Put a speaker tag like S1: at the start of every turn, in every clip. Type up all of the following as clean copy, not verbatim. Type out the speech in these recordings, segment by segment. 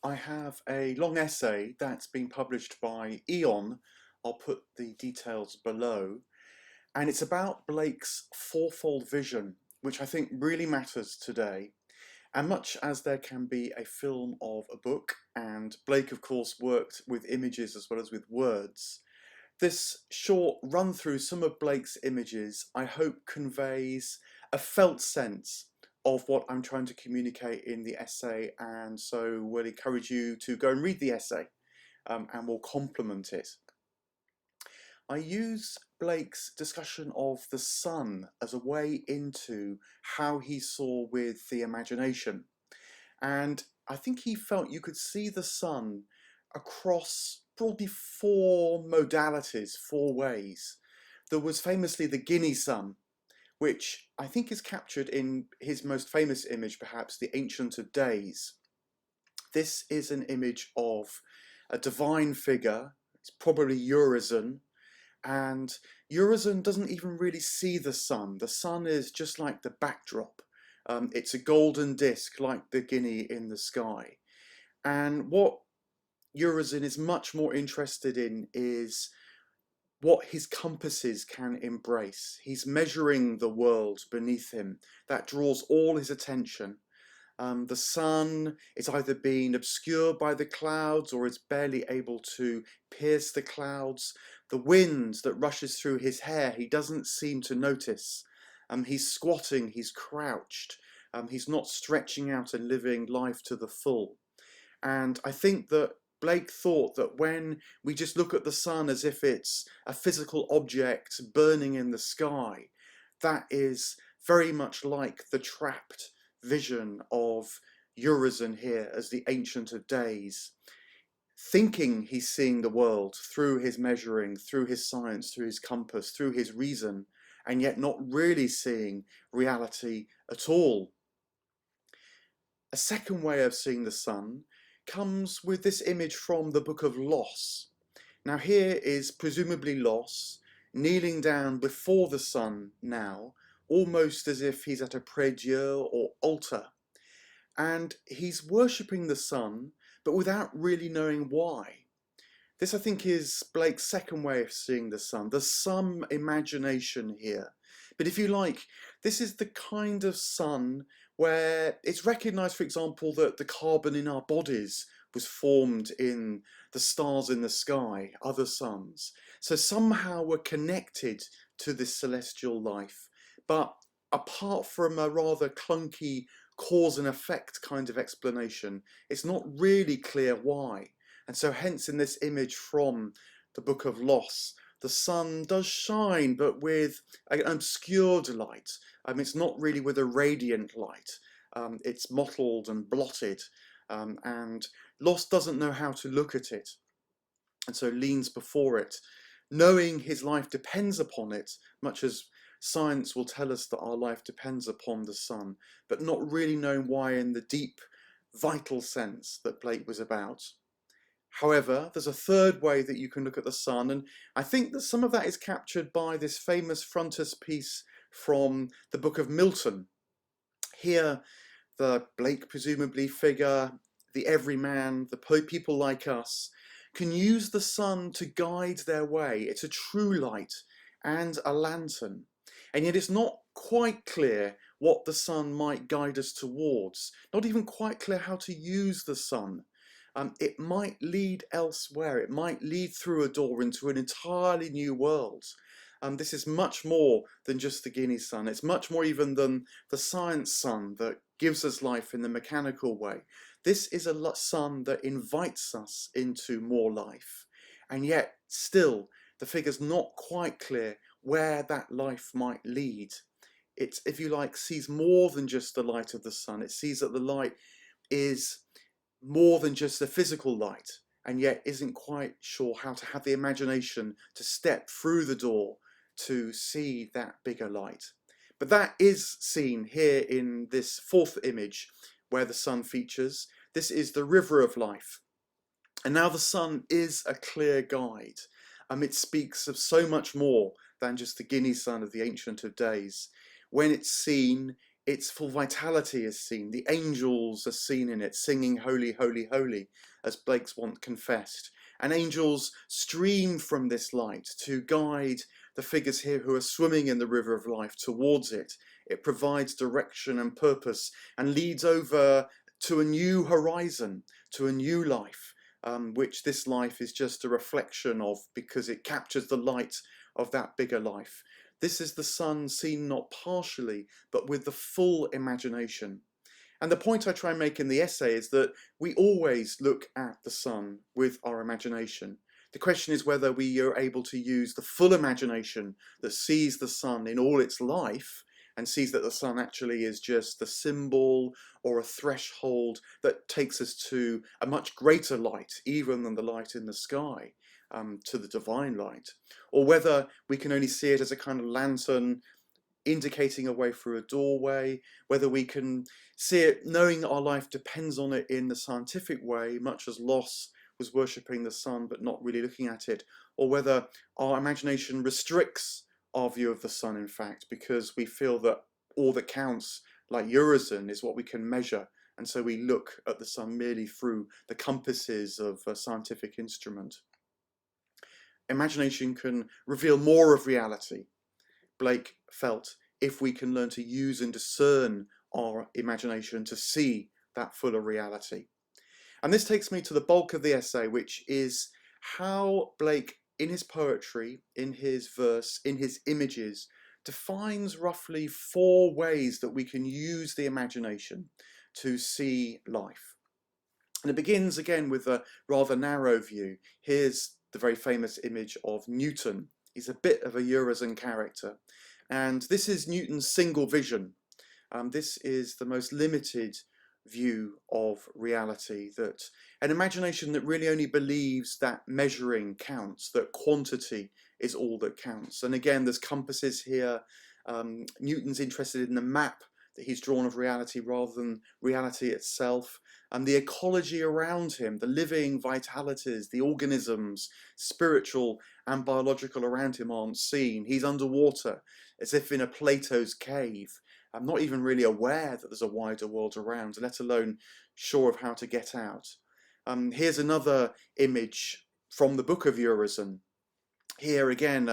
S1: I have a long essay that's been published by Eon. I'll put the details below. And it's about Blake's fourfold vision, which I think really matters today. And much as there can be a film of a book, and Blake, of course, worked with images as well as with words, this short run through some of Blake's images, I hope, conveys a felt sense of what I'm trying to communicate in the essay, and so we'll encourage you to go and read the essay and we'll complement it. I use Blake's discussion of the sun as a way into how he saw with the imagination. And I think he felt you could see the sun across broadly four modalities, four ways. There was famously the Guinea sun, which I think is captured in his most famous image, perhaps, the Ancient of Days. This is an image of a divine figure. It's probably Urizen, and Urizen doesn't even really see the sun. The sun is just like the backdrop. It's a golden disc like the guinea in the sky. And what Urizen is much more interested in is what his compasses can embrace. He's measuring the world beneath him. That draws all his attention. The sun is either being obscured by the clouds or is barely able to pierce the clouds. The wind that rushes through his hair, he doesn't seem to notice. He's squatting, he's crouched, he's not stretching out and living life to the full. And I think that Blake thought that when we just look at the sun as if it's a physical object burning in the sky, that is very much like the trapped vision of Urizen here as the Ancient of Days, thinking he's seeing the world through his measuring, through his science, through his compass, through his reason, and yet not really seeing reality at all. A second way of seeing the sun comes with this image from the Book of Los. Now here is presumably Los kneeling down before the sun now, almost as if he's at a prie-dieu or altar. And he's worshipping the sun, but without really knowing why. This, I think, is Blake's second way of seeing the sun. There's some imagination here. But if you like, this is the kind of sun where it's recognised, for example, that the carbon in our bodies was formed in the stars in the sky, other suns. So somehow we're connected to this celestial life. But apart from a rather clunky cause and effect kind of explanation, it's not really clear why. And so hence in this image from the Book of Los, the sun does shine, but with an obscured light. It's not really with a radiant light. It's mottled and blotted, and Los doesn't know how to look at it, and so leans before it, knowing his life depends upon it, much as science will tell us that our life depends upon the sun, but not really knowing why in the deep, vital sense that Blake was about. However, there's a third way that you can look at the sun, and I think that some of that is captured by this famous frontispiece from the Book of Milton. Here, the Blake presumably figure, the everyman, the people like us, can use the sun to guide their way. It's a true light and a lantern. And yet it's not quite clear what the sun might guide us towards. Not even quite clear how to use the sun. It might lead elsewhere. It might lead through a door into an entirely new world. This is much more than just the Guinea sun. It's much more even than the science sun that gives us life in the mechanical way. This is a sun that invites us into more life. And yet, still, the figure's not quite clear where that life might lead. It, if you like, sees more than just the light of the sun. It sees that the light is more than just a physical light, and yet isn't quite sure how to have the imagination to step through the door to see that bigger light. But that is seen here in this fourth image where the sun features. This is the river of life. And now the sun is a clear guide. It speaks of so much more than just the Guinea sun of the Ancient of Days. When it's seen, its full vitality is seen. The angels are seen in it, singing "Holy, holy, holy," as Blake's once confessed. And angels stream from this light to guide the figures here who are swimming in the river of life towards it. It provides direction and purpose and leads over to a new horizon, to a new life, which this life is just a reflection of because it captures the light of that bigger life. This is the sun seen not partially, but with the full imagination. And the point I try and make in the essay is that we always look at the sun with our imagination. The question is whether we are able to use the full imagination that sees the sun in all its life and sees that the sun actually is just the symbol or a threshold that takes us to a much greater light, even than the light in the sky, to the divine light. Or whether we can only see it as a kind of lantern indicating a way through a doorway, whether we can see it knowing that our life depends on it in the scientific way, much as Loss was worshipping the sun but not really looking at it, or whether our imagination restricts our view of the sun, in fact, because we feel that all that counts, like Urizen, is what we can measure, and so we look at the sun merely through the compasses of a scientific instrument. Imagination can reveal more of reality, Blake felt, if we can learn to use and discern our imagination to see that fuller reality. And this takes me to the bulk of the essay, which is how Blake, in his poetry, in his verse, in his images, defines roughly 4 ways that we can use the imagination to see life. And it begins again with a rather narrow view. Here's the very famous image of Newton. He's a bit of a Urizen character. And this is Newton's single vision. This is the most limited view of reality, that an imagination that really only believes that measuring counts, that quantity is all that counts. And again, there's compasses here. Newton's interested in the map that he's drawn of reality rather than reality itself. And the ecology around him, the living vitalities, the organisms, spiritual and biological around him aren't seen. He's underwater, as if in a Plato's cave. I'm not even really aware that there's a wider world around, let alone sure of how to get out. Here's another image from the book of Urizen. Here again,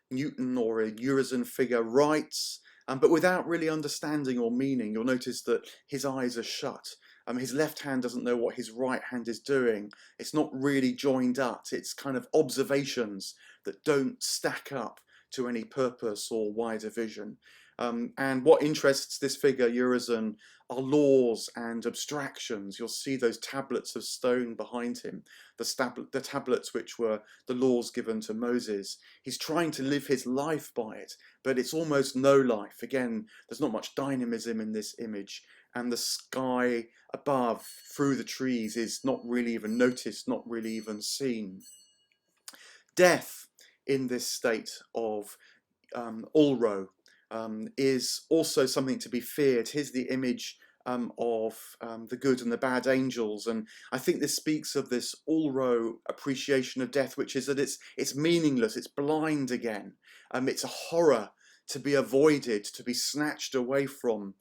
S1: Newton or a Urizen figure writes, but without really understanding or meaning. You'll notice that his eyes are shut. His left hand doesn't know what his right hand is doing. It's not really joined up. It's kind of observations that don't stack up to any purpose or wider vision. And what interests this figure, Urizen, are laws and abstractions. You'll see those tablets of stone behind him, the tablets which were the laws given to Moses. He's trying to live his life by it, but it's almost no life. Again, there's not much dynamism in this image, and the sky above, through the trees, is not really even noticed, not really even seen. Death in this state of Ulro is also something to be feared. Here's the image of the good and the bad angels, and I think this speaks of this Ulro appreciation of death, which is that it's meaningless, it's blind again. It's a horror to be avoided, to be snatched away from,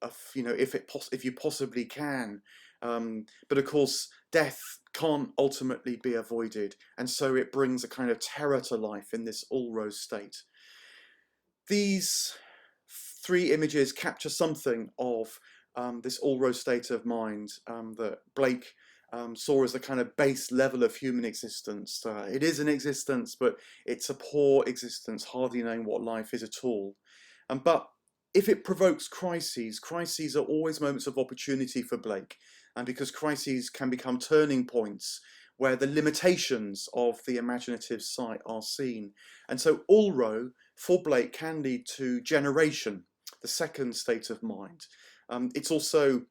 S1: if you possibly can. But of course, death can't ultimately be avoided, and so it brings a kind of terror to life in this Ulro state. These 3 images capture something of this Ulro state of mind that Blake saw as the kind of base level of human existence. It is an existence, but it's a poor existence, hardly knowing what life is at all. But if it provokes crises are always moments of opportunity for Blake, and because crises can become turning points where the limitations of the imaginative sight are seen. And so Ulro, for Blake, can lead to generation, the second state of mind. It's also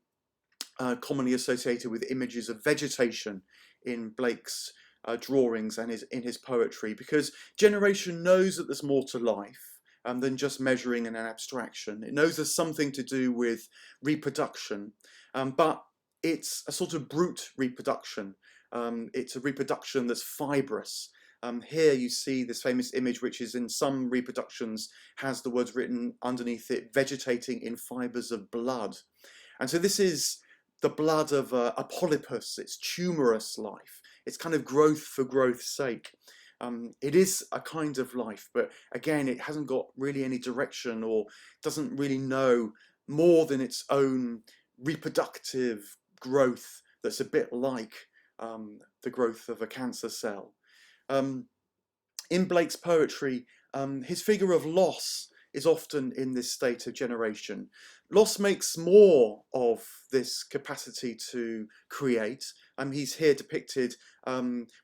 S1: commonly associated with images of vegetation in Blake's drawings and in his poetry, because generation knows that there's more to life than just measuring in an abstraction. It knows there's something to do with reproduction, but it's a sort of brute reproduction. It's a reproduction that's fibrous, Here you see this famous image, which is in some reproductions has the words written underneath it, vegetating in fibres of blood. And so this is the blood of a polypus. It's tumorous life. It's kind of growth for growth's sake. It is a kind of life, but again, it hasn't got really any direction or doesn't really know more than its own reproductive growth that's a bit like the growth of a cancer cell. In Blake's poetry, his figure of loss is often in this state of generation. Loss makes more of this capacity to create. He's here depicted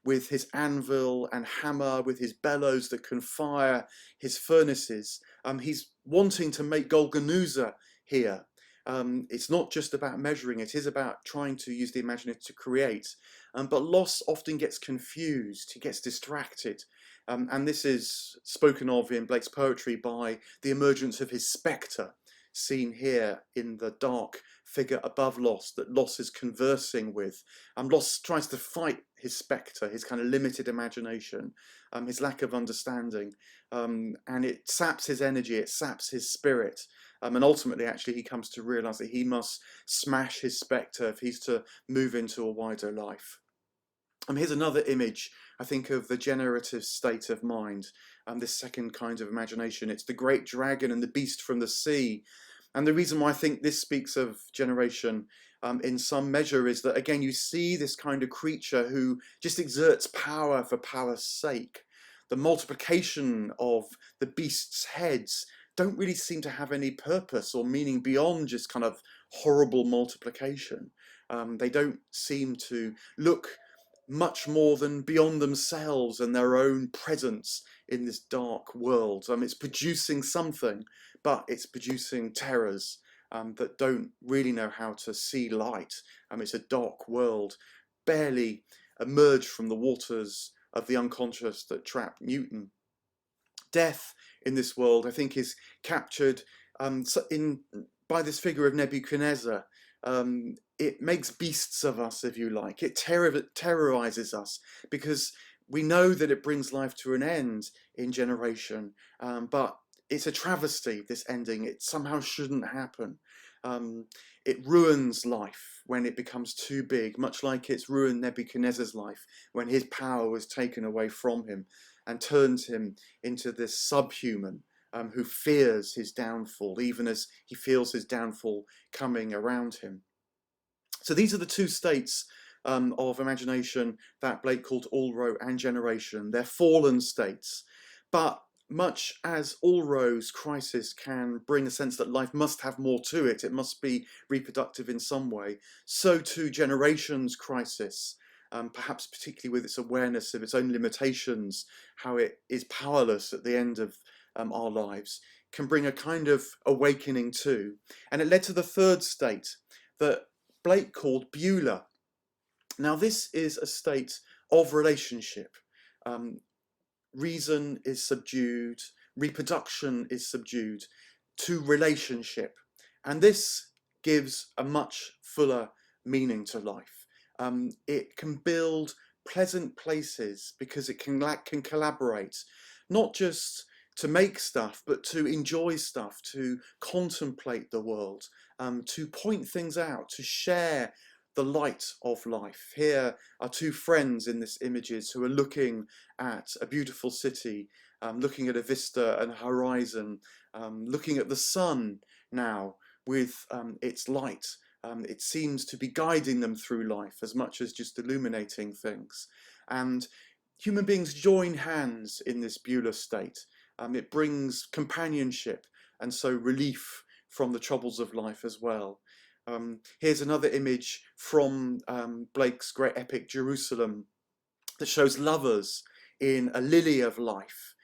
S1: with his anvil and hammer, with his bellows that can fire his furnaces. He's wanting to make Golgonooza here. It's not just about measuring, it is about trying to use the imaginative to create. But loss often gets confused, he gets distracted. And this is spoken of in Blake's poetry by the emergence of his spectre, seen here in the dark figure above Loss that Loss is conversing with. Loss tries to fight his spectre, his kind of limited imagination, his lack of understanding, and it saps his energy, it saps his spirit. And ultimately, actually, he comes to realise that he must smash his spectre if he's to move into a wider life. Here's another image, I think, of the generative state of mind, this second kind of imagination. It's the great dragon and the beast from the sea. And the reason why I think this speaks of generation in some measure is that, again, you see this kind of creature who just exerts power for power's sake. The multiplication of the beast's heads don't really seem to have any purpose or meaning beyond just kind of horrible multiplication. They don't seem to look much more than beyond themselves and their own presence in this dark world. It's producing something, but it's producing terrors that don't really know how to see light. It's a dark world, barely emerged from the waters of the unconscious that trap Newton. Death in this world, I think, is captured by this figure of Nebuchadnezzar. It makes beasts of us, if you like. It terrorizes us because we know that it brings life to an end in generation, but it's a travesty, this ending. It somehow shouldn't happen. It ruins life when it becomes too big, much like it's ruined Nebuchadnezzar's life when his power was taken away from him and turns him into this subhuman who fears his downfall, even as he feels his downfall coming around him. So these are the two states of imagination that Blake called Allrow and generation. They're fallen states. But much as Allrow's crisis can bring a sense that life must have more to it, it must be reproductive in some way, so too generation's crisis, perhaps particularly with its awareness of its own limitations, how it is powerless at the end of our lives, can bring a kind of awakening too. And it led to the third state that Blake called Beulah. Now this is a state of relationship. Reason is subdued, reproduction is subdued to relationship. And this gives a much fuller meaning to life. It can build pleasant places because it can collaborate, not just to make stuff, but to enjoy stuff, to contemplate the world, to point things out, to share the light of life. Here are two friends in this images who are looking at a beautiful city, looking at a vista and a horizon, looking at the sun now with its light. It seems to be guiding them through life as much as just illuminating things. And human beings join hands in this Beulah state. It brings companionship and so relief from the troubles of life as well. Here's another image from Blake's great epic Jerusalem that shows lovers in a lily of life.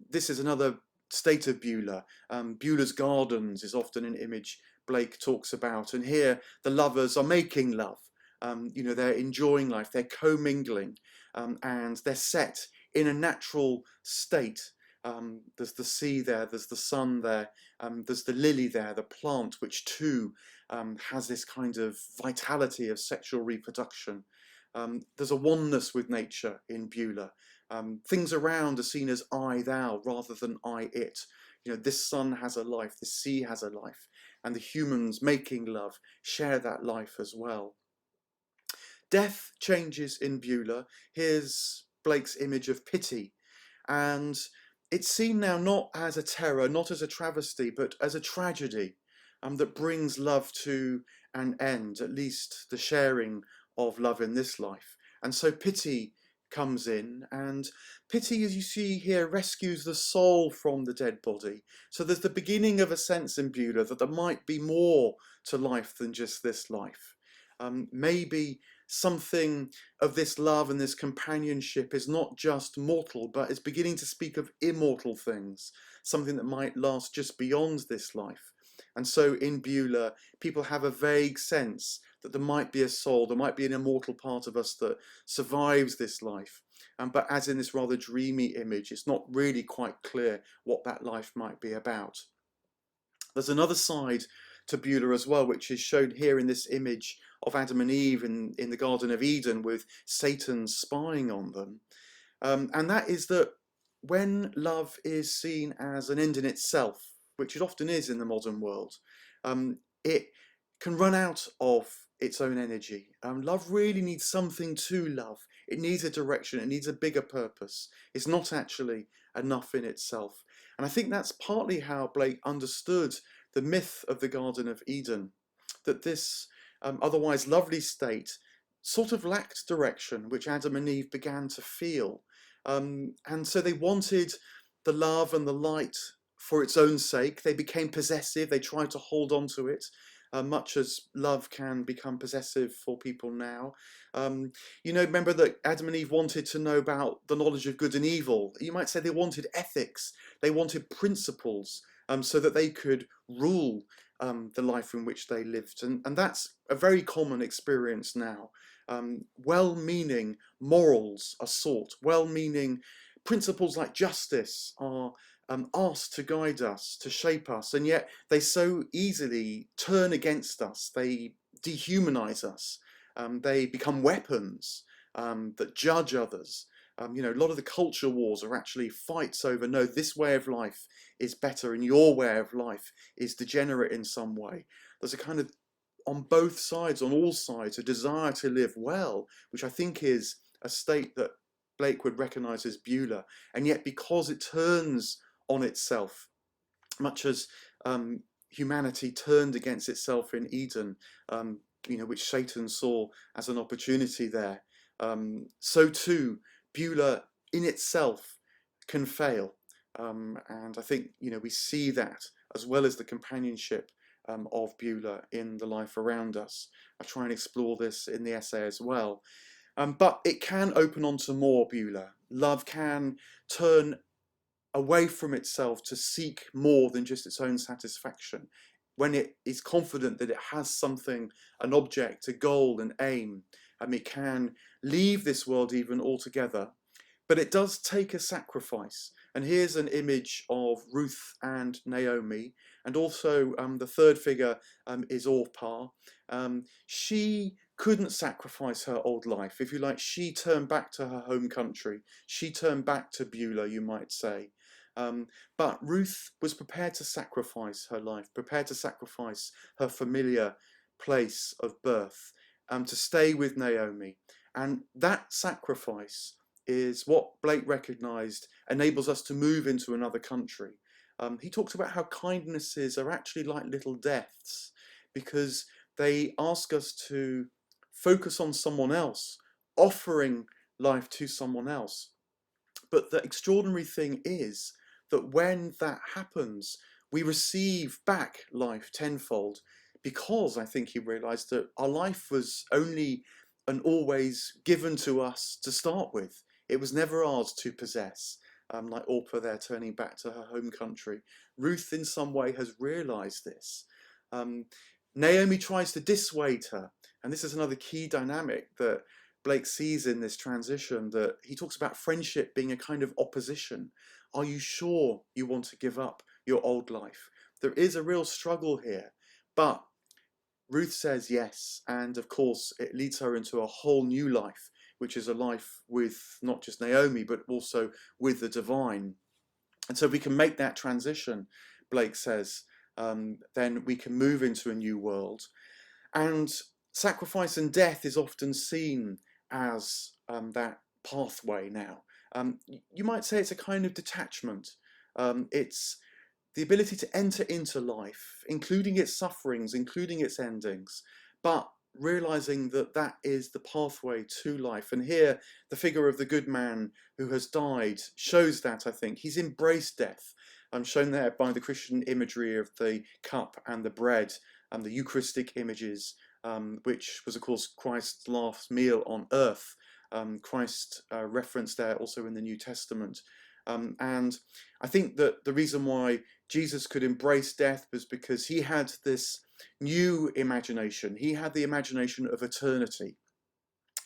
S1: This is another state of Beulah. Beulah's Gardens is often an image Blake talks about, and here the lovers are making love. They're enjoying life, they're commingling, and they're set in a natural state. There's the sea there, there's the sun there, there's the lily there, the plant, which too has this kind of vitality of sexual reproduction. There's a oneness with nature in Beulah. Things around are seen as I, thou, rather than I, it. This sun has a life, the sea has a life, and the humans making love share that life as well. Death changes in Beulah. Here's Blake's image of pity. And it's seen now not as a terror, not as a travesty, but as a tragedy that brings love to an end, at least the sharing of love in this life. And so pity comes in, and pity, as you see here, rescues the soul from the dead body. So there's the beginning of a sense in Beulah that there might be more to life than just this life. Maybe something of this love and this companionship is not just mortal, but is beginning to speak of immortal things, something that might last just beyond this life. And so in Beulah, people have a vague sense that there might be a soul, there might be an immortal part of us that survives this life. But as in this rather dreamy image, it's not really quite clear what that life might be about. There's another side to Beulah as well, which is shown here in this image of Adam and Eve in the Garden of Eden with Satan spying on them. And that is that when love is seen as an end in itself, which it often is in the modern world, it can run out of its own energy. Love really needs something to love. It needs a direction, it needs a bigger purpose. It's not actually enough in itself. And I think that's partly how Blake understood the myth of the Garden of Eden, that this otherwise lovely state sort of lacked direction, which Adam and Eve began to feel. And so they wanted the love and the light for its own sake. They became possessive, they tried to hold on to it, much as love can become possessive for people now. Remember that Adam and Eve wanted to know about the knowledge of good and evil. You might say they wanted ethics, they wanted principles, so that they could rule the life in which they lived. And that's a very common experience now. Well-meaning morals are sought, well-meaning principles like justice are asked to guide us, to shape us, and yet they so easily turn against us. They dehumanize us. They become weapons that judge others. A lot of the culture wars are actually fights over, no, this way of life is better and your way of life is degenerate in some way. There's a kind of, on both sides, on all sides, a desire to live well, which I think is a state that Blake would recognise as Beulah. And yet because it turns on itself, much as humanity turned against itself in Eden, which Satan saw as an opportunity there, so too Beulah in itself can fail. And I think, we see that as well as the companionship of Beulah in the life around us. I try and explore this in the essay as well. But it can open onto more Beulah. Love can turn away from itself to seek more than just its own satisfaction. When it is confident that it has something, an object, a goal, an aim, it can leave this world even altogether. But it does take a sacrifice. And here's an image of Ruth and Naomi. And also the third figure is Orpah. She couldn't sacrifice her old life. If you like, she turned back to her home country. She turned back to Beulah, you might say. But Ruth was prepared to sacrifice her life, prepared to sacrifice her familiar place of birth, to stay with Naomi. And that sacrifice is what Blake recognised enables us to move into another country. He talks about how kindnesses are actually like little deaths, because they ask us to focus on someone else, offering life to someone else. But the extraordinary thing is that when that happens, we receive back life tenfold, because I think he realised that our life was only and always given to us to start with. It was never ours to possess, like Orpah there turning back to her home country. Ruth in some way has realised this. Naomi tries to dissuade her, and this is another key dynamic that Blake sees in this transition, that he talks about friendship being a kind of opposition. Are you sure you want to give up your old life? There is a real struggle here, but Ruth says yes, and of course it leads her into a whole new life, which is a life with not just Naomi, but also with the divine. And so if we can make that transition, Blake says, then we can move into a new world. And sacrifice and death is often seen as that pathway now. You might say it's a kind of detachment. It's the ability to enter into life, including its sufferings, including its endings, but realizing that that is the pathway to life. And here, the figure of the good man who has died shows that, I think. He's embraced death, shown there by the Christian imagery of the cup and the bread and the Eucharistic images, which was, of course, Christ's last meal on earth. Christ referenced there also in the New Testament. And I think that the reason why Jesus could embrace death was because he had this new imagination. He had the imagination of eternity.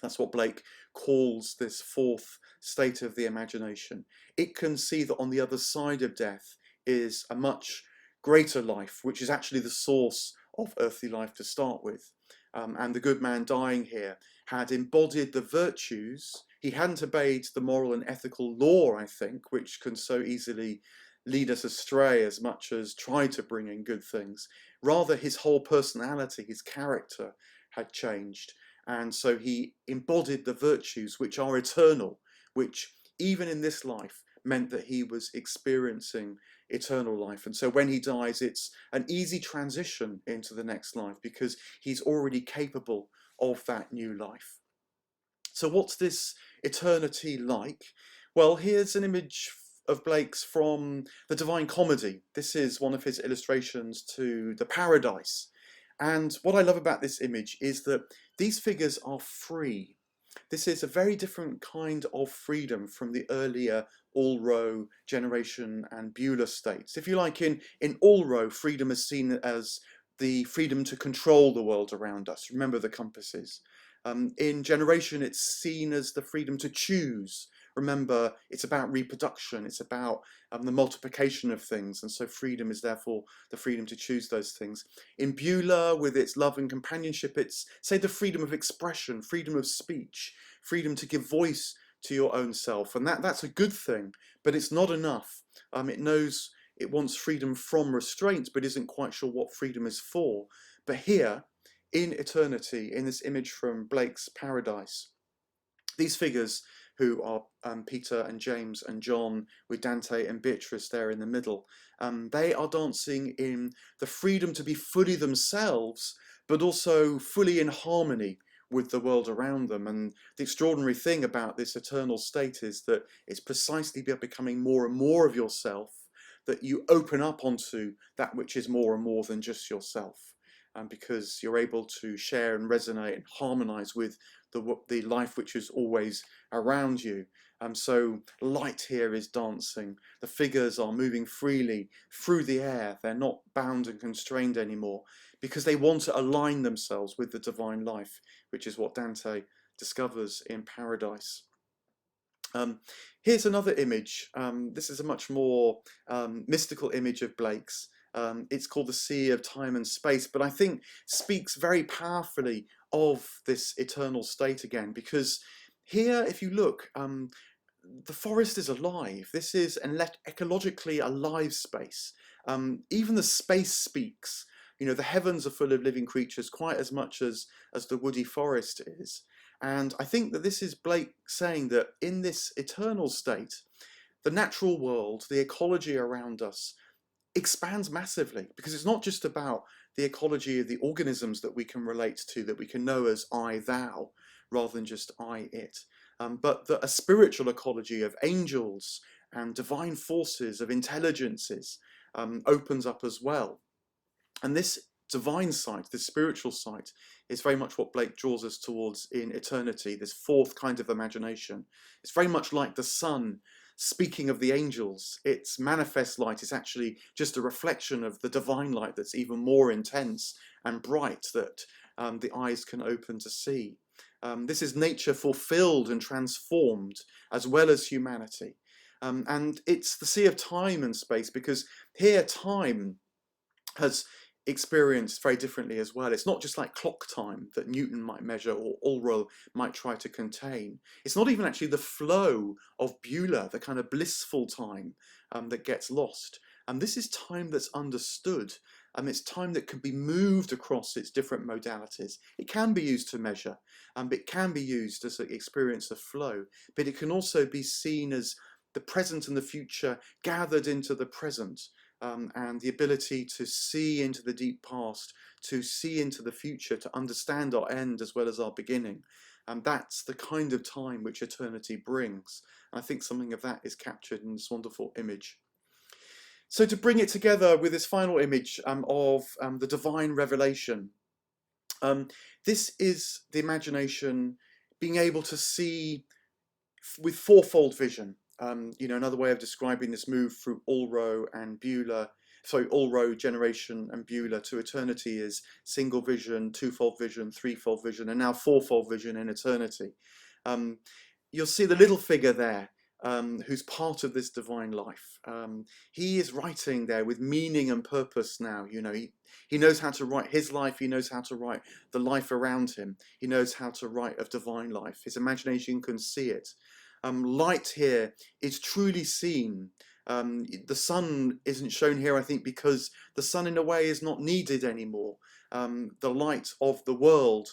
S1: That's what Blake calls this fourth state of the imagination. It can see that on the other side of death is a much greater life, which is actually the source of earthly life to start with. And the good man dying here had embodied the virtues. He hadn't obeyed the moral and ethical law, I think, which can so easily lead us astray as much as try to bring in good things. Rather, his whole personality, his character had changed. And so he embodied the virtues which are eternal, which even in this life meant that he was experiencing eternal life. And so when he dies, it's an easy transition into the next life because he's already capable of that new life. So what's this eternity like? Well, here's an image of Blake's from the Divine Comedy. This is one of his illustrations to the Paradise. And what I love about this image is that these figures are free. This is a very different kind of freedom from the earlier All-Row generation and Beulah states. If you like, in All-Row, freedom is seen as the freedom to control the world around us. Remember the compasses. In generation, it's seen as the freedom to choose. Remember, it's about reproduction, it's about the multiplication of things, and so freedom is therefore the freedom to choose those things. In Beulah, with its love and companionship, it's, say, the freedom of expression, freedom of speech, freedom to give voice to your own self, and that's a good thing, but it's not enough. It knows it wants freedom from restraint, but isn't quite sure what freedom is for. But here, in eternity, in this image from Blake's Paradise, these figures who are Peter and James and John, with Dante and Beatrice there in the middle, they are dancing in the freedom to be fully themselves, but also fully in harmony with the world around them. And the extraordinary thing about this eternal state is that it's precisely by becoming more and more of yourself that you open up onto that which is more and more than just yourself. Because you're able to share and resonate and harmonize with the life which is always around you. So light here is dancing. The figures are moving freely through the air. They're not bound and constrained anymore because they want to align themselves with the divine life, which is what Dante discovers in Paradise. Here's another image. This is a much more mystical image of Blake's. It's called The Sea of Time and Space, but I think speaks very powerfully of this eternal state again, because here, if you look, the forest is alive. This is an ecologically alive space. Even the space speaks. You know, the heavens are full of living creatures quite as much as the woody forest is. And I think that this is Blake saying that in this eternal state, the natural world, the ecology around us, expands massively, because it's not just about the ecology of the organisms that we can relate to, that we can know as I, thou, rather than just I, it, but a spiritual ecology of angels and divine forces, of intelligences, opens up as well. And this divine side, this spiritual side, is very much what Blake draws us towards in eternity, this fourth kind of imagination. It's very much like the sun speaking of the angels. Its manifest light is actually just a reflection of the divine light that's even more intense and bright that the eyes can open to see. This is nature fulfilled and transformed, as well as humanity. And it's the sea of time and space, because here time has experienced very differently as well. It's not just like clock time that Newton might measure or Ulro might try to contain. It's not even actually the flow of Bueller, the kind of blissful time that gets lost. And this is time that's understood. It's time that can be moved across its different modalities. It can be used to measure, it can be used as an experience of flow, but it can also be seen as the present and the future gathered into the present. And the ability to see into the deep past, to see into the future, to understand our end as well as our beginning. And that's the kind of time which eternity brings. And I think something of that is captured in this wonderful image. So to bring it together with this final image of the divine revelation, this is the imagination being able to see with fourfold vision. Another way of describing this move through Ulro and Bueller, Ulro, generation, and Bueller to eternity is single vision, twofold vision, threefold vision, and now fourfold vision in eternity. You'll see the little figure there, who's part of this divine life. He is writing there with meaning and purpose now. He knows how to write his life. He knows how to write the life around him. He knows how to write of divine life. His imagination can see it. Light here is truly seen. The sun isn't shown here, I think, because the sun in a way is not needed anymore. The light of the world,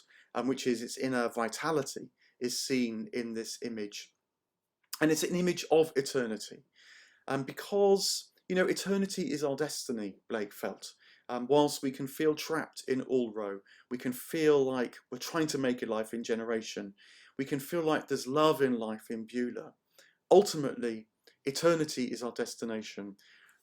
S1: which is its inner vitality, is seen in this image. And it's an image of eternity. Because, eternity is our destiny, Blake felt. Whilst we can feel trapped in Ulro, we can feel like we're trying to make a life in generation. We can feel like there's love in life in Bueller. Ultimately, eternity is our destination.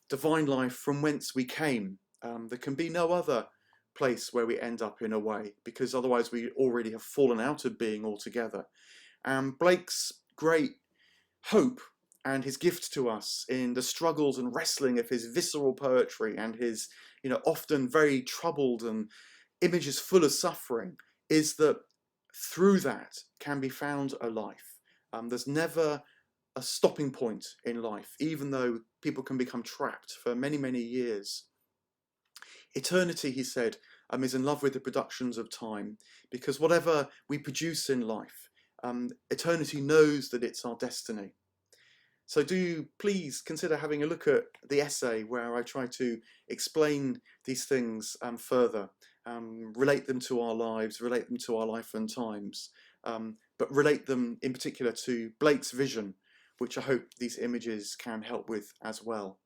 S1: Divine life from whence we came. There can be no other place where we end up in a way, because otherwise we already have fallen out of being altogether. And Blake's great hope and his gift to us in the struggles and wrestling of his visceral poetry and his, often very troubled and images full of suffering, is that through that can be found a life. There's never a stopping point in life, even though people can become trapped for many, many years. Eternity, he said, is in love with the productions of time, because whatever we produce in life, eternity knows that it's our destiny. So do please consider having a look at the essay where I try to explain these things further, relate them to our lives, relate them to our life and times, but relate them in particular to Blake's vision, which I hope these images can help with as well.